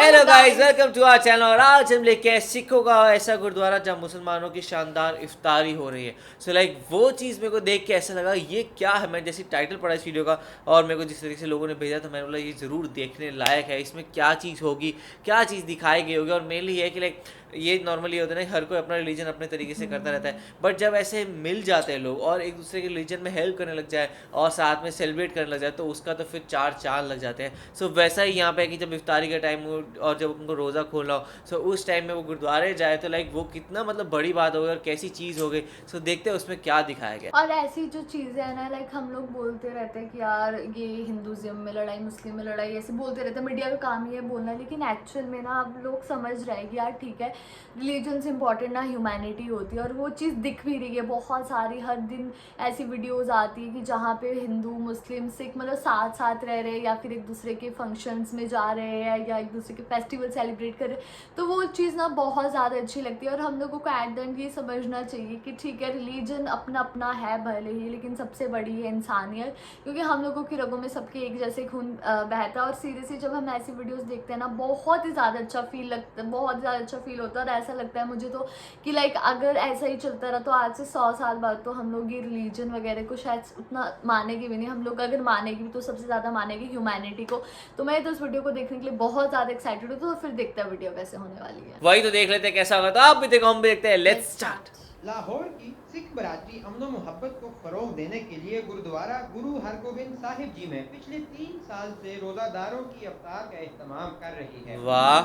Hello guys, welcome to our channel. और आज हम लेके आए सिखों का ऐसा गुरुद्वारा जहाँ मुसलमानों की शानदार इफ्तारी हो रही है। सो वो चीज़ मेरे को देख के ऐसा लगा ये क्या है। मैं जैसे टाइटल पढ़ा इस वीडियो का और मेरे को जिस तरीके से लोगों ने भेजा था, मैंने बोला ये ज़रूर देखने लायक है। इसमें क्या चीज़ होगी, क्या चीज़ दिखाई गई होगी। और मेनली ये है कि ये नॉर्मली होता है ना, हर कोई अपना रिलीजन अपने तरीके से करता रहता है, बट जब ऐसे मिल जाते हैं लोग और एक दूसरे के रिलीजन में हेल्प करने लग जाए और साथ में सेलिब्रेट करने लग जाए तो उसका तो फिर चार चांद लग जाते हैं। सो वैसा ही यहाँ पे है कि जब इफ्तारी का टाइम हो और जब उनको रोज़ा खोलना हो, सो उस टाइम में वो गुरुद्वारे जाए तो वो कितना मतलब बड़ी बात हो गई और कैसी चीज़ हो गई। सो देखते हैं उसमें क्या दिखाया गया। और ऐसी जो चीज़ें हैं ना, हम लोग बोलते रहते हैं कि यार ये हिंदुज़्म में लड़ाई, मुस्लिम में लड़ाई, ऐसे बोलते रहते हैं। मीडिया का काम ही है बोलना, लेकिन एक्चुअल में ना अब लोग समझ रहे हैं कि यार ठीक है, रिलीजन से इम्पॉर्टेंट ना ह्यूमैनिटी होती है। और वो चीज़ दिख भी रही है बहुत सारी। हर दिन ऐसी वीडियोज़ आती है कि जहाँ पे हिंदू, मुस्लिम, सिख मतलब साथ साथ रह रहे हैं या फिर एक दूसरे के फंक्शंस में जा रहे हैं या एक दूसरे के फेस्टिवल सेलिब्रेट कर रहे हैं। तो वो चीज़ ना बहुत ज़्यादा अच्छी लगती है। और हम लोगों को एट द एंड ये समझना चाहिए कि ठीक है, रिलीजन अपना अपना है भले ही, लेकिन सबसे बड़ी है इंसानियत। क्योंकि हम लोगों की रगों में सबके एक जैसे खून बहता है। और सीरियसली जब हम ऐसी वीडियोस देखते हैं ना, बहुत ही ज़्यादा अच्छा फील लगता है, बहुत ज़्यादा अच्छा फील होता है। और ऐसा लगता है मुझे तो कि अगर ऐसा ही चलता रहा तो आज से 100 साल बाद तो हम लोग ये रिलीजन वगैरह को शायद उतना मानेंगे भी नहीं। हम लोग अगर मानेंगे भी तो सबसे ज़्यादा मानेंगे ह्यूमैनिटी को। तो मैं तो इस वीडियो को देखने के लिए बहुत ज़्यादा एक्साइटेड हूँ। तो फिर देखते हैं वीडियो कैसे होने वाली है। वही तो देख लेते हैं कैसा होगा। तो आप भी देखो, हम भी देखते हैं। Let's start. लाहौर की सिख बरादरी अमन मोहब्बत को फरोग देने के लिए गुरुद्वारा गुरु हरगोबिंद साहिब जी में पिछले 3 साल से रोजादारों की अफ्तार का एहतमाम कर रही है। वाह।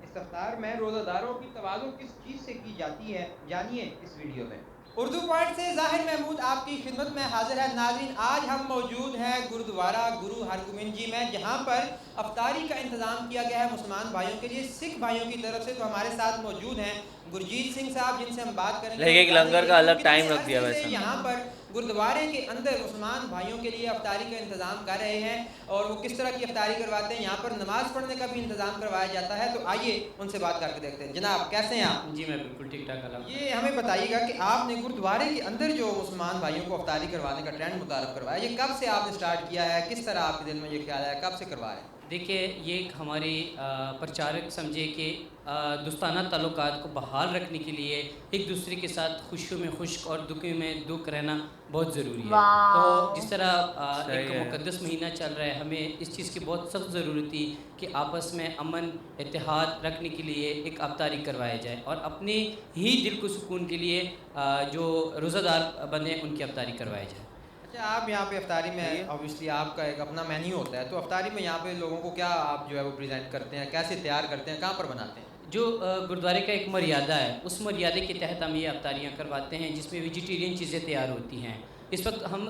इस अफ्तार में रोजादारों की तवाज़ुन किस चीज़ से की जाती है, जानिए इस वीडियो में। उर्दू पॉइंट से जाहिर महमूद आपकी खिदमत में हाजिर है। नाज़रीन, आज हम मौजूद हैं गुरुद्वारा गुरु हरगोबिंद जी में, जहां पर अफ्तारी का इंतज़ाम किया गया है मुसलमान भाइयों के लिए सिख भाइयों की तरफ से। तो हमारे साथ मौजूद हैं गुरजीत सिंह साहब, जिनसे हम बात करेंगे। एक लंगर का अलग टाइम रख दिया वैसे। यहाँ पर गुरुद्वारे के अंदर मुसलमान भाइयों के लिए अफ्तारी का इंतज़ाम कर रहे हैं और वो किस तरह की अफ्तारी करवाते हैं। यहाँ पर नमाज़ पढ़ने का भी इंतज़ाम करवाया जाता है। तो आइए उनसे बात करके देखते हैं। जनाब, कैसे हैं आप? जी मैं बिल्कुल ठीक ठाक हूँ। ये हमें बताइएगा कि आपने गुरुद्वारे के अंदर जो मुसलमान भाइयों को अफ्तारी करवाने का ट्रेंड मुतारफ़ करवाया, ये कब से आपने स्टार्ट किया है? किस तरह आपके दिल में ये ख्याल आया, कब से करवा रहे हैं? देखिए, ये एक हमारी प्रचारक समझे कि दोस्ताना ताल्लुकात को बहाल रखने के लिए एक दूसरे के साथ खुशियों में खुश और दुखों में दुख रहना बहुत ज़रूरी है। तो जिस तरह एक मुक़द्दस महीना चल रहा है, हमें इस चीज़ की बहुत सख्त ज़रूरत थी कि आपस में अमन इत्तेहाद रखने के लिए एक अफ्तारी करवाया जाए और अपने ही दिल को सुकून के लिए जो रोज़ादार बने उनकी अफ्तारी करवाई जाए। अच्छा, आप यहाँ पे अफ्तारी में ऑब्वियसली आपका एक अपना मेन्यू होता है, तो अफ्तारी में यहाँ पे लोगों को क्या आप जो है वो प्रेजेंट करते हैं, कैसे तैयार करते हैं, कहाँ पर बनाते हैं? जो गुरुद्वारे का एक मर्यादा है, उस मर्यादे के तहत हम ये अफ्तारियाँ करवाते हैं जिसमें वेजिटेरियन चीज़ें तैयार होती हैं। इस वक्त हम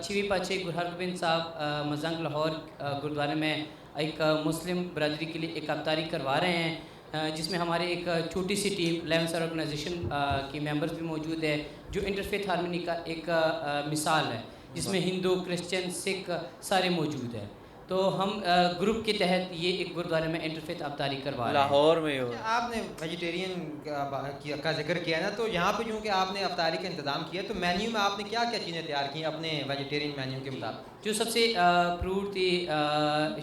छवीं पातशाही गुरु हरगोबिंद साहब मजंग लाहौर गुरुद्वारे में एक मुस्लिम बरादरी के लिए एक अफ्तारी करवा रहे हैं, जिसमें हमारे एक छोटी सी टीम 11 सर ऑर्गेनाइजेशन की मेंबर्स भी मौजूद है, जो इंटरफेथ हार्मनी का एक मिसाल है, जिसमें हिंदू, क्रिश्चियन, सिख सारे मौजूद हैं। तो हम ग्रुप के तहत ये एक गुरुद्वारे में इंटरफेथ अफ्तारी करवा रहे हैं। लाहौर में हो। अच्छा, आपने वेजिटेरियन का जिक्र किया ना, तो यहाँ पे चूँकि आपने अफ्तारी का इंतज़ाम किया, तो मेन्यू में आपने क्या क्या चीज़ें तैयार की अपने वेजिटेरियन मेन्यू के मुताबिक? जो सबसे फ्रूट थी,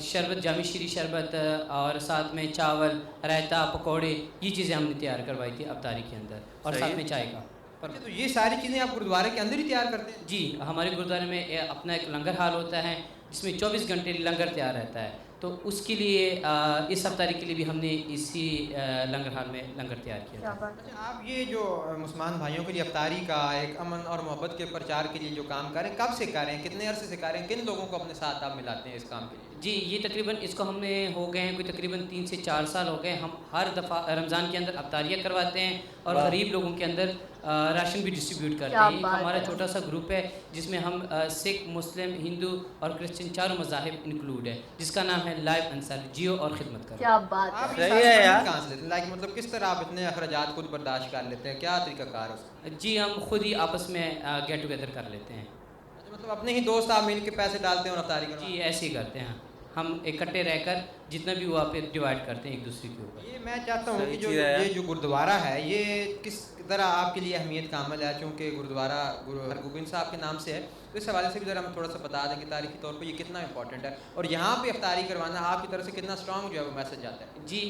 शरबत, जामी शीरी शरबत और साथ में चावल, रायता, पकौड़े, ये चीज़ें हमने तैयार करवाई थी अफ्तारी के अंदर, और साथ में चाय का। अच्छा, तो ये सारी चीज़ें आप गुरुद्वारे के अंदर ही तैयार करते हैं? जी, हमारे गुरुद्वारे में अपना एक लंगर हाल होता है जिसमें 24 घंटे लंगर तैयार रहता है। तो उसके लिए इस अफ्तारी के लिए भी हमने इसी लंगर हाल में लंगर तैयार किया था। अच्छा, आप ये जो मुसलमान भाइयों के लिए अफ्तारी का एक अमन और मोहब्बत के प्रचार के लिए जो काम कर रहे हैं, कब से कर रहे हैं, कितने अरसे से कर रहे हैं, किन लोगों को अपने साथ आप मिलाते हैं इस काम के लिए? जी, ये तकरीबन इसको हमने हो गए हैं कोई तकरीबन 3 से 4 साल हो गए। हम हर दफ़ा रमज़ान के अंदर अफ्तारियाँ करवाते हैं और गरीब लोगों के अंदर राशन भी डिस्ट्रीब्यूट करते हैं। एक हमारा छोटा सा ग्रुप है जिसमें हम सिख, मुस्लिम, हिंदू और क्रिश्चियन चारों मज़ाहिब इंक्लूड है, जिसका नाम है लाइव अंसार, जियो और खिदमत करो। क्या बात आप है। ये सारी फंडिंग कहाँ से लेते हैं? मतलब किस तरह आप इतने अखराजात खुद बर्दाश्त कर लेते हैं, क्या तरीक़ाकार है उसका? जी, हम खुद ही आपस में गेट टुगेदर कर लेते हैं। अच्छा, मतलब अपने ही दोस्त आप मिल के पैसे डालते हैं और अफ्तारी करवाते हैं? जी, ऐसे ही करते हैं। हम इकट्ठे रहकर जितना भी हुआ पे डिवाइड करते हैं एक दूसरे के ऊपर। ये मैं चाहता हूँ कि सही ये जो गुरुद्वारा है, ये किस तरह आपके लिए अहमियत का अमल है, चूँकि गुरुद्वारा गुरु हरगोबिंद साहब के नाम से है, तो इस हवाले से भी ज़रा हम थोड़ा सा बता दें कि तारीखी तौर पर ये कितना इंपॉर्टेंट है और यहाँ पे इफ्तारी करवाना आपकी तरफ से कितना स्ट्रॉन्ग जो है वो मैसेज आता है। जी,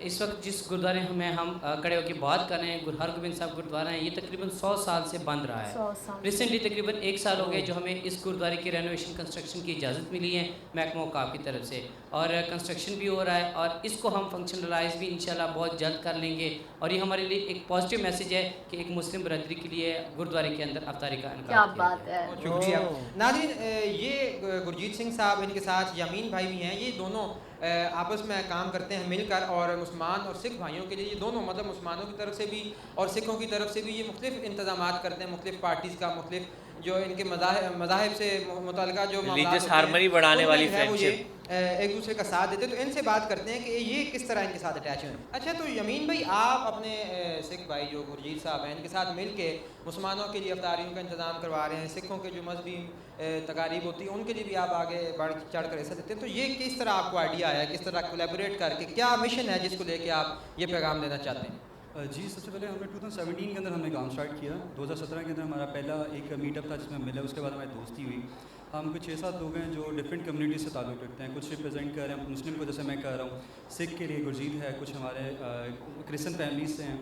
इस वक्त जिस गुरुद्वारे में हम खड़े होकर बात कर रहे हैं, गुरु हरगोबिंद साहब गुरुद्वारा है, ये तकरीबन 100 साल से बंद रहा है। 100 साल रिसेंटली तकरीबन 1 साल हो गए जो हमें इस गुरुद्वारे की रेनोवेशन कंस्ट्रक्शन की इजाज़त मिली है महकमा औक़ाफ़ की तरफ से, और कंस्ट्रक्शन भी हो रहा है और इसको हम फंक्शनलाइज भी इंशाल्लाह बहुत जल्द कर लेंगे। और ये हमारे लिए एक पॉजिटिव मैसेज है कि एक मुस्लिम बरदरी के लिए गुरुद्वारे के अंदर अफ्तारी का क्या इनकार किया बात गया। है। बहुत शुक्रिया। ओह। नाज़रीन, ये गुरजीत सिंह साहब, इनके साथ यमीन भाई भी हैं, ये दोनों आपस में काम करते हैं मिलकर, और मुसलमान और सिख भाइयों के लिए ये दोनों मतलब मुसलमानों की तरफ से भी और सिखों की तरफ से भी ये मुख्तलिफ इंतजाम करते हैं, मुख्तलिफ पार्टीज़ का, मुख्तलिफ जो इनके मज़ाहिब से मुतल्लिक़ा जो मामलात रिलीजियस होते हैं, हार्मनी बढ़ाने उनमें वाली जो है वो ये फ्रेंडशिप। एक दूसरे का साथ देते हैं। तो इनसे बात करते हैं कि ये किस तरह इनके साथ अटैच हैं। अच्छा, तो यमीन भाई, आप अपने सिख भाई जो गुरजीत साहब हैं, इनके साथ मिल के मुसलमानों के लिए अफ्तारियों का इंतज़ाम करवा रहे हैं, सिखों के जो मजहबी तकारीब होती है उनके लिए भी आप आगे बढ़ चढ़ कर हिस्सा देते हैं। तो ये किस तरह आपको आइडिया आया, किस तरह कोलैबोरेट करके, क्या मिशन है जिसको लेके आप ये पैगाम देना चाहते हैं? जी, सबसे पहले हमने 2017 के अंदर हमने काम स्टार्ट किया। 2017 के अंदर हमारा पहला एक मीटअप था जिसमें हम मिले, उसके बाद हमारी दोस्ती हुई। हम कुछ 6-7 लोग हैं जो डिफरेंट कम्युनिटी से ताल्लुक़ रखते हैं, कुछ रिप्रेजेंट कर रहे हैं मुस्लिम को, जैसे मैं कर रहा हूँ, सिख के लिए गुरजीत है, कुछ हमारे क्रिश्चन फैमिलीज से हैं,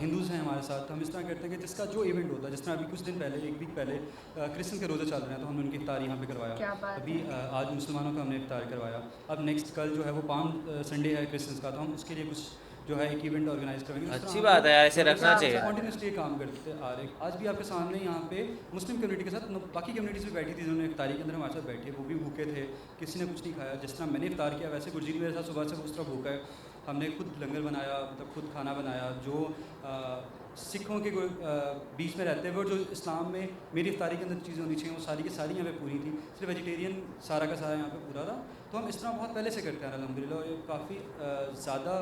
हिंदूज़ हैं हमारे साथ। हम इस तरह करते हैं कि जिसका जो इवेंट होता है, जिस तरह अभी कुछ दिन पहले, एक वीक पहले क्रिश्चन के रोज़े चल रहे हैं, तो हमने उनकी इफ्तार यहाँ पे क्या करवाया। बात अभी आज मुसलमानों का हमने इफ्तार करवाया। अब नेक्स्ट कल जो है वो पाम संडे है क्रिश्चियंस का, तो हम उसके लिए कुछ जो है एक इवेंट ऑर्गेनाइज करेंगे। अच्छी बात है यार, ऐसे रखना चाहिए। कंटिन्यूसली काम करते आ रहे। आज भी आपके सामने यहाँ पे मुस्लिम कम्युनिटी के साथ बाकी कम्युनिटीज़ भी बैठी थी, जिन्होंने इफ्तारी के अंदर हमारे साथ बैठे, वो भी भूखे थे, किसी ने कुछ नहीं खाया। जिस तरह मैंने इफ्तार किया वैसे गुरजीत मेरे साथ सुबह से उस तरह भूखा है। हमने खुद लंगर बनाया, मतलब खुद खाना बनाया। जो सिखों के बीच में रहते हुए जो इस्लाम में मेरी इफ्तारी के अंदर चीज़ें होनी चाहिए वो सारी की सारी यहाँ पे पूरी थी। सिर्फ वेजिटेरियन सारा का सारा यहाँ पे पूरा था। तो हम इस तरह बहुत पहले से करते हैं अल्हम्दुलिल्लाह, और ये काफ़ी ज़्यादा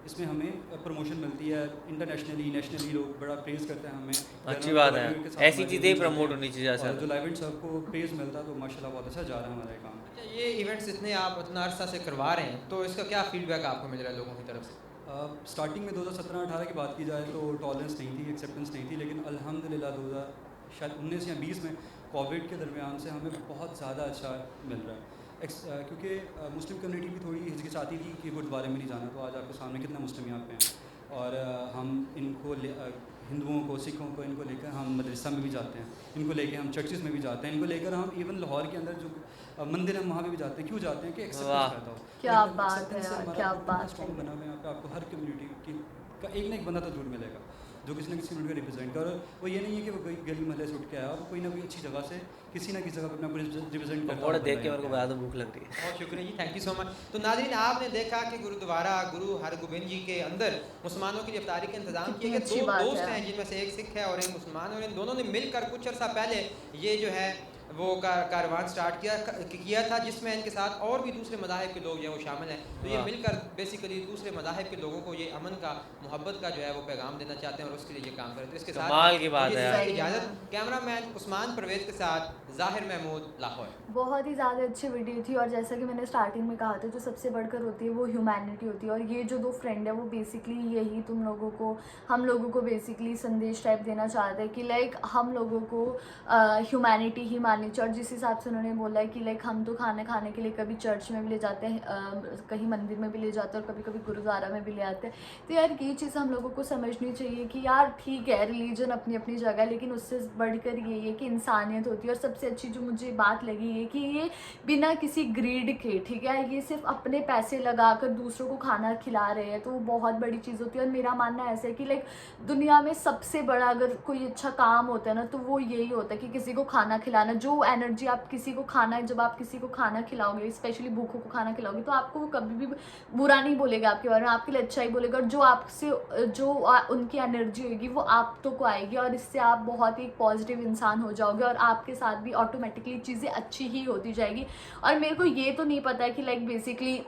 इसमें हमें प्रमोशन मिलती है। इंटरनेशनली, नेशनली लोग बड़ा प्रेज़ करते हैं हमें। अच्छी बात है, ऐसी चीज़ें ही प्रमोट होनी चाहिए और सर। जो लाइव इवेंट्स सबको प्रेज़ मिलता है, तो माशाल्लाह बहुत अच्छा जा रहा है हमारा ये काम। अच्छा, ये इवेंट्स इतने आप इतना अरसा से करवा रहे हैं, तो इसका क्या फीडबैक आपको मिल रहा है लोगों की तरफ से? स्टार्टिंग में 2017-18 की बात की जाए तो टॉलरेंस नहीं थी, एक्सेप्टेंस नहीं थी, लेकिन अल्हम्दुलिल्लाह 2019 या 20 में कोविड के दरमियान से हमें बहुत ज़्यादा अच्छा मिल रहा है। क्योंकि मुस्लिम कम्युनिटी भी थोड़ी हिचकिचाती थी कि गुरुद्वारे में नहीं जाना, तो आज आपके सामने कितने मुस्लिम यहाँ पे हैं। और हम इनको हिंदुओं को, सिखों को, इनको लेकर हम मदरसा में भी जाते हैं, इनको लेकर हम चर्चेज़ में भी जाते हैं, इनको लेकर हम इवन लाहौर के अंदर जो मंदिर है वहाँ पे भी जाते हैं। क्यों जाते हैं कि एक्सेप्टेंस रहता हो। क्या मतलब बात है acceptance से यार, हमारा क्या इतना बात strong है। बना हुआ है यहाँ पे। आपको हर कम्युनिटी का एक ना एक बंदा तो जरूर मिलेगा जो किसी न किसी कम्युनिटी को रिप्रेजेंट करे। वो ये नहीं है कि वो कोई गली मोहल्ले से उठ के आया, और कोई ना कोई अच्छी जगह से किसी ना किसी जगह पर अपना रिप्रेजेंट करता थोड़ा हुआ देख के बंदा मेरे को यहाँ पे बता दो, भूख लग रही है। बहुत शुक्रिया जी, थैंक यू सो मच। तो नाज़रीन, आपने देखा कि गुरुद्वारा गुरु हरगोबिंद जी के अंदर मुसलमानों के लिए इफ्तारी का इंतजाम कितनी किया गया। अच्छी दो बात दोस्त है। हैं जिनमें से एक सिख है और एक मुसलमान, और इन दोनों ने मिलकर कुछ अर्सा पहले ये जो है वो कारवान स्टार्ट किया था, जिसमें इनके साथ और भी दूसरे मज़ाहिब के लोग जो है वो शामिल हैं। तो ये वाह। मिलकर बेसिकली दूसरे मज़ाहिब के लोगों को ये अमन का, मोहब्बत का जो है वो पैगाम देना चाहते हैं, और उसके लिए ये काम करते हैं। इसके साथ कमाल की बात मुझे है यार। इजाज़त, कैमरामैन उस्मान परवेज़ के साथ ज़ाहिर महमूद, लाहौर। बहुत ही ज़्यादा अच्छी वीडियो थी, और जैसा कि मैंने स्टार्टिंग में कहा था, जो सबसे बढ़कर होती है वो ह्यूमैनिटी होती है। और ये जो दो फ्रेंड है वो बेसिकली यही तुम लोगों को, हम लोगों को बेसिकली संदेश टाइप देना चाहते हैं कि लाइक हम लोगों को ह्यूमैनिटी ही माननी चाहिए। और जिस हिसाब से उन्होंने बोला है कि लाइक हम तो खाना खाने के लिए कभी चर्च में भी ले जाते हैं, कहीं मंदिर में भी ले जाते हैं, और कभी कभी गुरुद्वारा में भी ले आते हैं। तो यार ये चीज़ हम लोगों को समझनी चाहिए कि यार ठीक है, रिलीजन अपनी अपनी जगह, लेकिन उससे बढ़कर ये है कि इंसानियत होती है। और सबसे अच्छी जो मुझे बात लगी है कि ये बिना किसी ग्रीड के, ठीक है, ये सिर्फ अपने पैसे लगाकर दूसरों को खाना खिला रहे हैं, तो वो बहुत बड़ी चीज़ होती है। और मेरा मानना ऐसा है कि लाइक दुनिया में सबसे बड़ा अगर कोई अच्छा काम होता है ना, तो वो यही होता है कि किसी को खाना खिलाना। जो एनर्जी आप किसी को खाना, जब आप किसी को खाना खिलाओगे, स्पेशली भूखों को खाना खिलाओगे, तो आपको वो कभी भी बुरा नहीं बोलेगा आपके बारे में, आपके लिए अच्छा ही बोलेगा। और जो आपसे उनकी एनर्जी होगी वो आप तो को आएगी, और इससे आप बहुत ही पॉजिटिव इंसान हो जाओगे, और आपके साथ भी ऑटोमेटिकली चीज़ें अच्छी ही होती जाएगी। और मेरे को ये तो नहीं पता है कि लाइक बेसिकली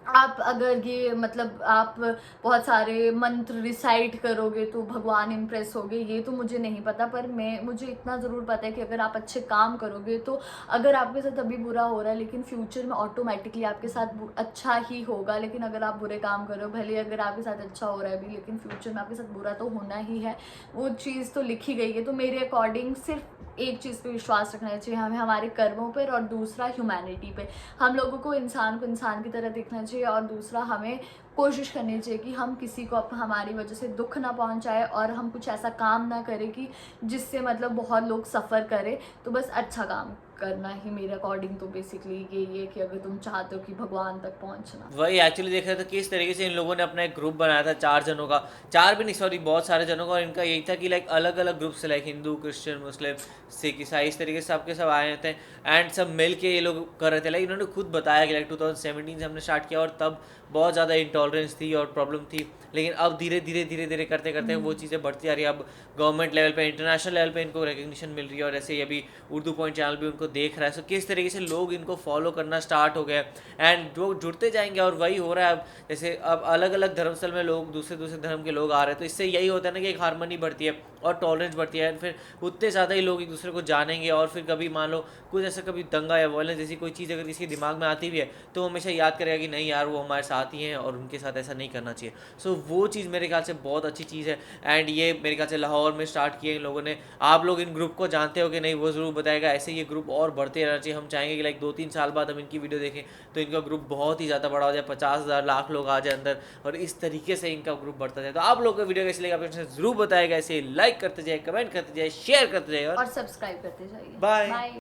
आप अगर ये मतलब आप बहुत सारे मंत्र रिसाइट करोगे तो भगवान इम्प्रेस होगे, ये तो मुझे नहीं पता। पर मुझे इतना ज़रूर पता है कि अगर आप अच्छे काम करोगे, तो अगर आपके साथ अभी बुरा हो रहा है, लेकिन फ्यूचर में ऑटोमेटिकली आपके साथ अच्छा ही होगा। लेकिन अगर आप बुरे काम करो, भले अगर आपके साथ अच्छा हो रहा है अभी, लेकिन फ्यूचर में आपके साथ बुरा तो होना ही है, वो चीज़ तो लिखी गई है। तो मेरे अकॉर्डिंग सिर्फ एक चीज़ पे विश्वास रखना चाहिए हमें, हमारे कर्मों पर, और दूसरा ह्यूमैनिटी पे। हम लोगों को इंसान की तरह देखना चाहिए, और दूसरा हमें कोशिश करनी चाहिए कि हम किसी को हमारी वजह से दुख ना पहुंचाए, और हम कुछ ऐसा काम ना करें कि जिससे मतलब बहुत लोग सफ़र करें। तो बस अच्छा काम करना ही मेरे अकॉर्डिंग तो बेसिकली यही है कि अगर तुम चाहते हो कि भगवान तक पहुंचना। वही एक्चुअली देख रहे थे कि इस तरीके से इन लोगों ने अपना एक ग्रुप बनाया था 4 जनों का, 4 भी नहीं सॉरी बहुत सारे जनों का, और इनका यही था कि लाइक अलग अलग ग्रुप से लाइक हिंदू, क्रिश्चियन, मुस्लिम, सिख, ईसाई, इस तरीके से सबके सब आए थे एंड सब मिल के ये लोग कर रहे थे। लाइक इन्होंने खुद बताया कि लाइक 2017 से हमने स्टार्ट किया और तब बहुत ज़्यादा इंटॉलरेंस थी और प्रॉब्लम थी, लेकिन अब धीरे धीरे करते करते वो चीज़ें बढ़ती जा रही है। अब गवर्नमेंट लेवल पे, इंटरनेशनल लेवल पे इनको रिकग्निशन मिल रही है, और ऐसे ही अभी उर्दू पॉइंट चैनल भी उनको देख रहा है। सो किस तरीके से लोग इनको फॉलो करना स्टार्ट हो गए एंड लोग जुड़ते जाएंगे, और वही हो रहा है अब। जैसे अब अलग अलग धर्मस्थल में लोग दूसरे धर्म के लोग आ रहे हैं, तो इससे यही होता है ना कि एक हारमोनी बढ़ती है और टॉलरेंस बढ़ती है, फिर उतने ज़्यादा ही लोग एक दूसरे को जानेंगे। और फिर कभी मान लो कुछ ऐसा कभी दंगा या वायलेंस जैसी कोई चीज़ अगर किसी के दिमाग में आती भी है, तो वो हमेशा याद करेगा कि नहीं यार वो हमारे साथ ही हैं और उनके साथ ऐसा नहीं करना चाहिए। सो वो चीज़ मेरे ख्याल से बहुत अच्छी चीज़ है, एंड ये मेरे ख्याल से लाहौर में स्टार्ट किए इन लोगों ने। आप लोग इन ग्रुप को जानते हो कि नहीं वो ज़रूर बताएगा। ऐसे ये ग्रुप और बढ़ते रहना चाहिए। हम चाहेंगे कि लाइक 2-3 साल बाद हम इनकी वीडियो देखें तो इनका ग्रुप बहुत ही ज़्यादा बड़ा हो जाए, 50,000 लाख लोग आ जाए अंदर, और इस तरीके से इनका ग्रुप बढ़ता जाए। तो आप लोग को वीडियो कैसी लगी आप ज़रूर बताएगा। ऐसे लाइक करते जाए, कमेंट करते जाए, शेयर करते जाए और सब्सक्राइब करते जाइए। बाय।